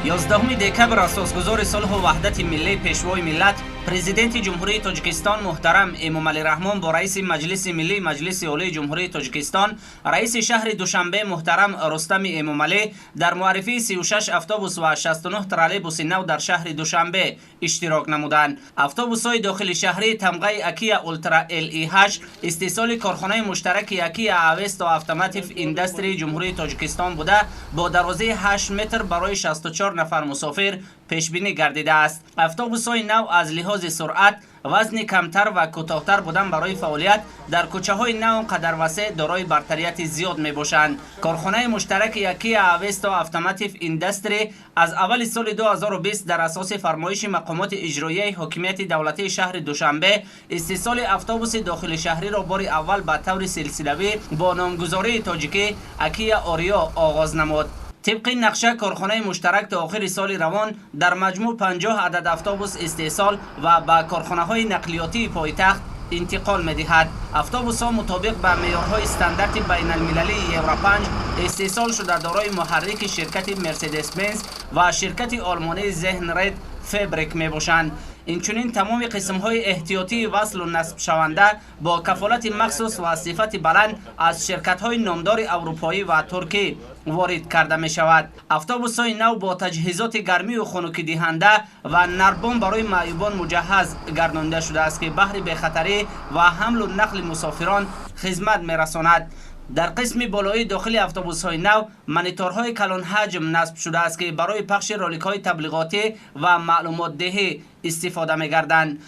11 دکبر اساسگذار صلح و وحدت ملی پیشوای ملت پرزیدنت جمهوری تاجیکستان محترم امامali رحمون با رئیس مجلس ملی مجلس عالی جمهوری تاجیکستان رئیس شهر دوشنبه محترم رستم اماملی در معرفی 36 اتوبوس و 69 ترالیبوس نو در شهر دوشنبه اشتراک نمودند. اتوبوس‌های داخل شهری تمغه اکیا اولترا ال8 استیصال کارخانه مشترک اکیا اوستو автоматив Индастри جمهوری تاجیکستان بوده با درازه 8 متر برای 64 نفر مسافر پیش بینی گردیده است. اتوبوس‌های نو از لحاظ سرعت، وزن کمتر و کوتاه‌تر بودن برای فعالیت در کوچه‌های نو قدر وسیع دارای برتریت زیاد می‌باشند. کارخانه مشترک اکیا اوستو автоматив Индастри از اول سال 2020 در اساس فرمایش مقامات اجرایی حکومت دولتی شهر دوشنبه استیصال اتوبوس داخل شهری را بار اول به طور سلسله‌ای با نامگذاری تاجیکی اکیا آریا آغاز نمود. طبق نقشه کارخانه مشترک تا آخر سال روان در مجموع 50 عدد اتوبوس استیصال و به کارخانه های نقلیاتی پایتخت انتقال می‌دهد. اتوبوس‌ها مطابق به معیارهای استاندارد بین المللی یورو 5 استیصال شده دارای محرک شرکت مرسدس بنز و شرکت آلمانی ذهن رد فبریک میباشند. اینچنین تمام قسم‌های احتیاطی وصل و نصب شونده با کفالت مخصوص و صفت بلند از شرکت‌های نامدار اروپایی و ترکی وارد کرده می شود. اتوبوس‌های نو با تجهیزات گرمی و خنک دهنده و نردبان برای معیوبان مجهز گردانده شده است که بهر بخطری و حمل و نقل مسافران خدمت می‌رساند. در قسم بالایی داخل اتوبوس‌های نو مانیتورهای کلان حجم نصب شده است که برای پخش رالیک‌های تبلیغاتی و معلومات دهی استفاده می‌گردند.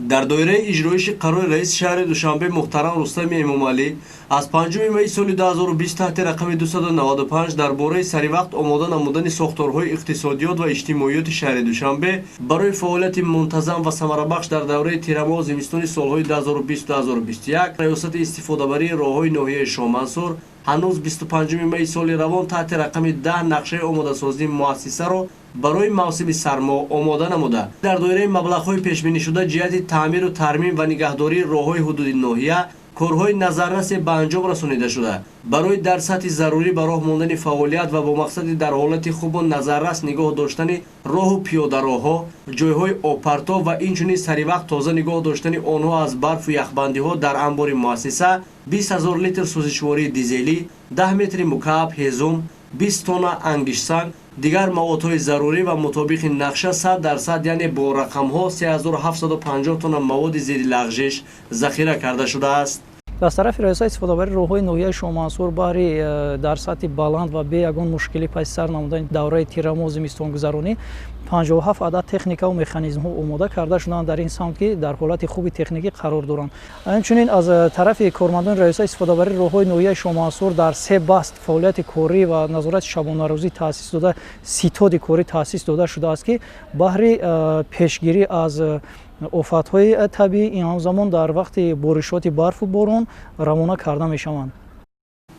در دایره اجرایش قرار رئیس شهر دوشنبه محترم رستم اماملی از 5 می سال 2020 تحت رقم 295 درباره سریوقت آماده نمودن ساختارهای اقتصادیات و اجتماعیات شهر دوشنبه برای فعالیت منتظم و ثمره‌بخش در دوره تیرماه و زمستان سالهای 2020-2021 ریاست استفاده‌بری راه‌های ناحیه شامنصور هنوز 25 می سال روان تحت رقم 10 نقشه آماده سازی مؤسسه را برای موسم سرما آماده نموده در دایره مبلغ‌های پیش بینی شده جهت تعمیر و ترمیم و نگهداری راه‌های حدود ناحیه کارهای نظررس به انجام رسانیده شده برای در سطح ضروری به راه ماندن فعالیت و با مقصد در حالت خوب و نظررس نگاه داشتن راه و پیاده راه‌ها جایهای آبپرتاب و اینچنین سریوقت تازه نگاه داشتن آنها از برف و یخبندی‌ها در انبار مؤسسه 20000 لیتر سوزشواری دیزلی 10 متر مکعب هیزم 20 تن انگشت سنگ دیگر موادهای ضروری و مطابق نقشه 100% یعنی با رقم‌ها 3750 تن مواد ضد لغزش ذخیره کرده شده است. از طرف رئیس استفاده‌بری راه‌های ناحیه شامنصور بهر در سطح بلند و بی یگان مشکلی پس سر نمودن دوره تیرماه و زمستان گذرانی 57 عدد تکنیکا و مکانیزم‌ها آماده کرده شدند در این سمت که در حالت خوبی تکنیکی قرار دارند. همچنین از طرف کارمندان رئیس استفاده‌بری راه‌های ناحیه شامنصور در 3 بست فعالیت کاری و نظارت شبانه روزی تأسیس داده ستاد کاری تأسیس داده شده است که بهر پیشگیری از آفت‌های طبیعی این همزمان در وقت بارشات برف و باران روانه کرده می‌شوند.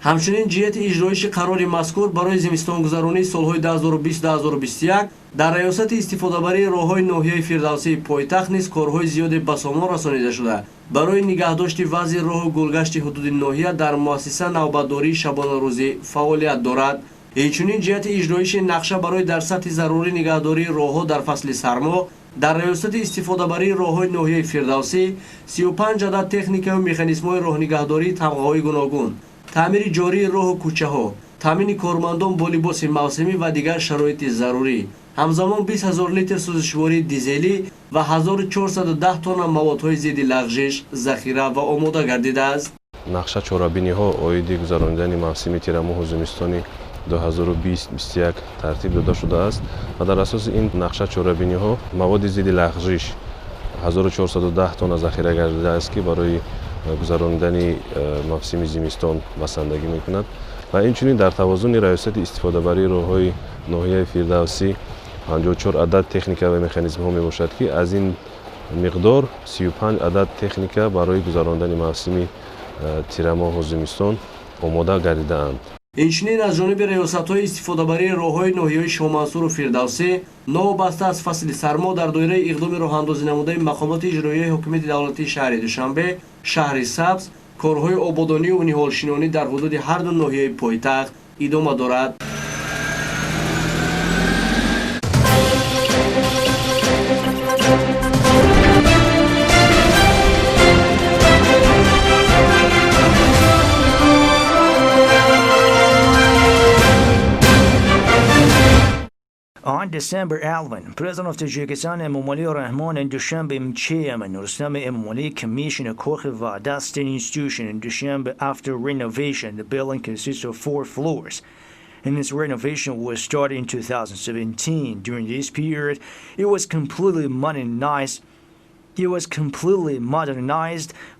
همچنین جهت اجرایش قرار مذکور برای زمستان گذرانی سالهای 2020-2021 در ریاست استفاده‌بری راه‌های ناحیه فردوسی پایتخت نیز کارهای زیادی به سامان رسانیده شده برای نگهداشت وضع راه و گلگشت حدود ناحیه در مؤسسه نوبتداری شبانه روزی فعالیت دارد. همچنین جهت اجرایش نقشه برای در سطح ضروری نگهداری راه‌ها در فصل سرما در ریاست استفاده‌بری راه‌های ناحیه فردوسی 35 عدد تکنیک و مکانیزم‌های راه نگهداری طبقه‌های گوناگون تعمیر جاری راه و کوچه‌ها تامین کارمندان با لباس موسمی و دیگر شرایط ضروری همزمان 20000 لیتر سوزشواری دیزلی و 1410 تن موادهای ضد لغزش ذخیره و آماده گردیده است. نقشه چهاربینی‌ها عاید گذراندن موسم تیرماه و زمستان 2020-2021 ترتیب داده شده است و در اساس این نقشه چهاربینی‌ها مواد ضد لغزش 1410 تن ذخیره گردیده است که برای گذراندن موسم زمستان بسندگی می‌کند و اینچنین در توازن ریاست استفاده‌بری راه‌های ناحیه فردوسی 54 عدد تکنیک و مکانیزم‌ها میباشد که از این مقدار 35 عدد تکنیک برای گذراندن موسم تیرماه و زمستان آماده گردیده‌اند. اینچنین از جانب ریاست‌های استفاده‌بری راه‌های ناحیه شامنصور و فردوسی نوبسته از فصل سرما در دایره اقدام راه‌اندازی نموده مقامات اجرایی حکومت دولتی شهر دوشنبه شهر سبز کارهای آبادانی و نهالشینانی در حدود هر دو ناحیه پایتخت ادامه دارد. On December 11, President of Tajikistan Emomali Rahmon and Dushanbe Chairman Rustam Emomali commissioned a Zavada state institution in Dushanbe after renovation. The building consists of 4 floors, and its renovation was started in 2017. During this period, it was completely modernized,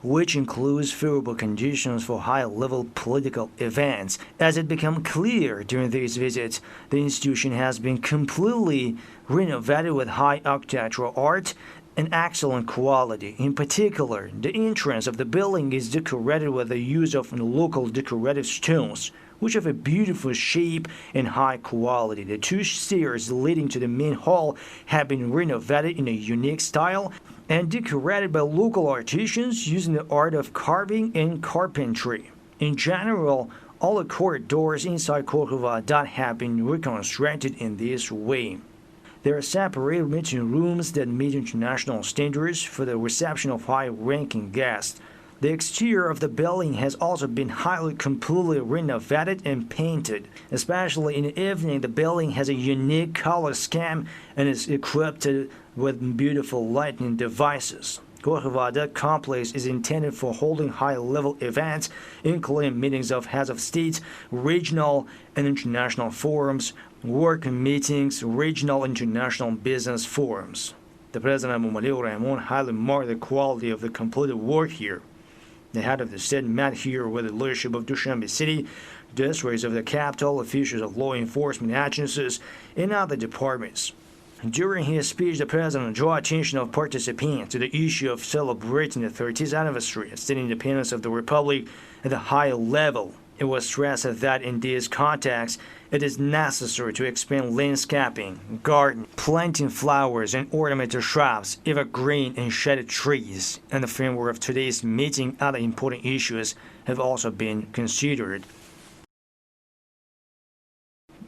which includes favorable conditions for high-level political events. As it became clear during these visits, the institution has been completely renovated with high architectural art and excellent quality. In particular, the entrance of the building is decorated with the use of local decorative stones, which have a beautiful shape and high quality. The 2 stairs leading to the main hall have been renovated in a unique style and decorated by local artisans using the art of carving and carpentry. In general, all the corridors inside Zavada have been reconstructed in this way. There are separated meeting rooms that meet international standards for the reception of high-ranking guests. The exterior of the building has also been highly completely renovated and painted. Especially in the evening, the building has a unique color scheme and is equipped with beautiful lighting devices. Zavada complex is intended for holding high-level events, including meetings of heads of state, regional and international forums, work meetings, regional and international business forums. The President Emomali Rahmon highly marked the quality of the completed work here. The head of the state met here with the leadership of Dushanbe City, districts of the capital, officials of law enforcement agencies, and other departments. During his speech, the President drew attention of participants to the issue of celebrating the 30th anniversary of state independence of the Republic at a high level. It was stressed that in this context, it is necessary to expand landscaping, garden, planting flowers and ornamental shrubs, evergreen and shaded trees. In the framework of today's meeting, other important issues have also been considered.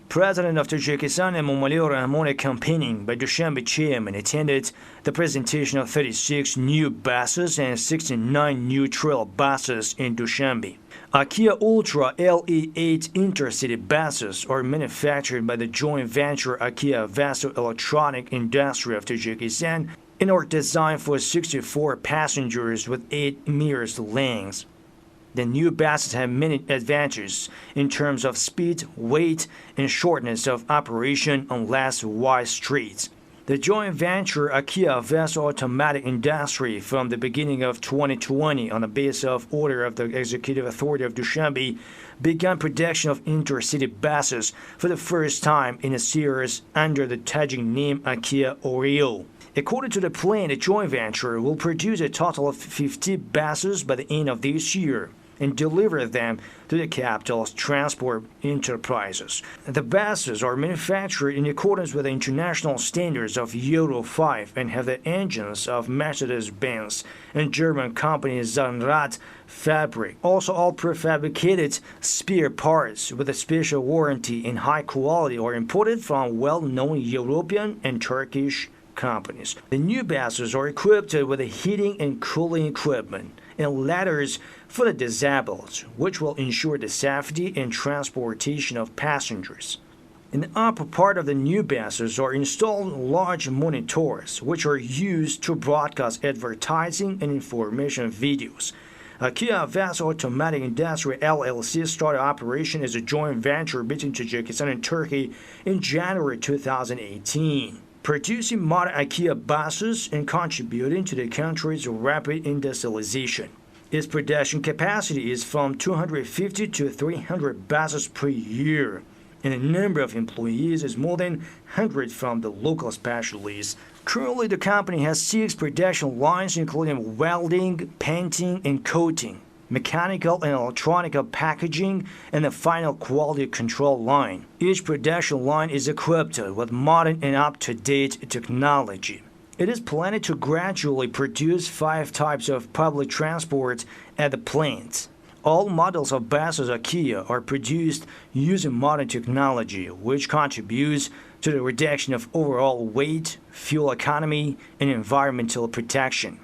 President of Tajikistan Emomali Rahmon, accompanied by Dushanbe Chairman, attended the presentation of 36 new buses and 69 new trail buses in Dushanbe. Akea Ultra LE8 intercity buses are manufactured by the joint venture Akea Avesto Automativ Indastri of Tajikistan and are designed for 64 passengers with 8 meters lengths. The new buses have many advantages in terms of speed, weight, and shortness of operation on less wide streets. The joint venture Akea Avesto Automativ Iндастри from the beginning of 2020 on the basis of order of the Executive Authority of Dushanbe began production of intercity buses for the first time in a series under the Tajik name Akea Oreo. According to the plan, the joint venture will produce a total of 50 buses by the end of this year and deliver them to the capital's transport enterprises. The buses are manufactured in accordance with the international standards of Euro 5 and have the engines of Mercedes-Benz and German company Zahnrad fabric. Also, all prefabricated spare parts with a special warranty and high quality are imported from well-known European and Turkish companies. The new buses are equipped with a heating and cooling equipment and ladders for the disabled, which will ensure the safety and transportation of passengers. In the upper part of the new buses are installed large monitors, which are used to broadcast advertising and information videos. Akea Avesto Automativ Iндастри LLC started operation as a joint venture between Tajikistan and Turkey in January 2018. Producing modern Akea buses and contributing to the country's rapid industrialization. Its production capacity is from 250 to 300 buses per year, and the number of employees is more than 100 from the local specialists. Currently, the company has 6 production lines including welding, painting, and coating, mechanical and electronic packaging, and the final quality control line. Each production line is equipped with modern and up-to-date technology. It is planned to gradually produce 5 types of public transport at the plant. All models of buses Akea are produced using modern technology, which contributes to the reduction of overall weight, fuel economy, and environmental protection.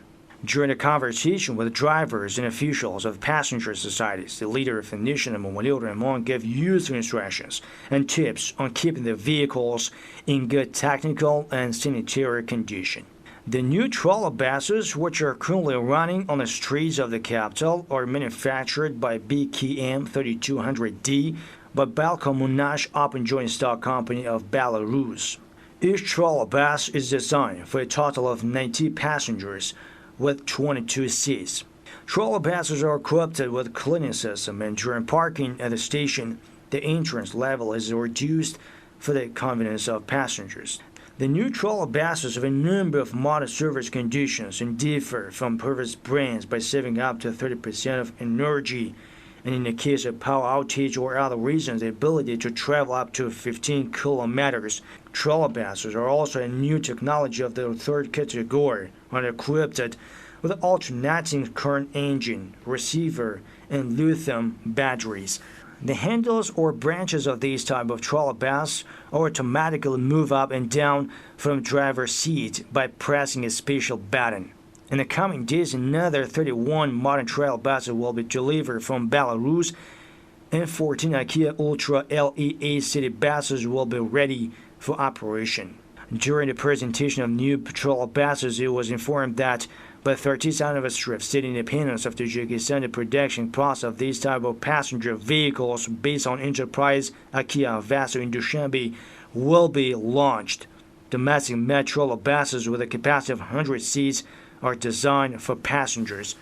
During a conversation with drivers and officials of passenger societies, the leader of the nation, Emomali Rahmon, gave useful instructions and tips on keeping the vehicles in good technical and sanitary condition. The new trolley buses, which are currently running on the streets of the capital, are manufactured by BKM 3200D by Balkomunash Open Joint Stock Company of Belarus. Each trolley bus is designed for a total of 90 passengers with 22 seats. Trolley buses are equipped with a cleaning system, and during parking at the station, the entrance level is reduced for the convenience of passengers. The new trolley buses have a number of modern service conditions and differ from previous brands by saving up to 30% of energy, and in the case of power outage or other reasons, the ability to travel up to 15 kilometers. Trolley buses are also a new technology of the third category and are equipped with alternating current engine, receiver, and lithium batteries. The handles or branches of these type of trolley bus automatically move up and down from driver's seat by pressing a special button. In the coming days, another 31 modern trolley buses will be delivered from Belarus, and 14 Akea Ultra LEA city buses will be ready for operation. During the presentation of new trolley buses, it was informed that by the 30th anniversary of state independence of Tajikistan, the production process of these type of passenger vehicles based on enterprise Akia Avesto in Dushanbe will be launched. Domestic metro buses with a capacity of 100 seats are designed for passengers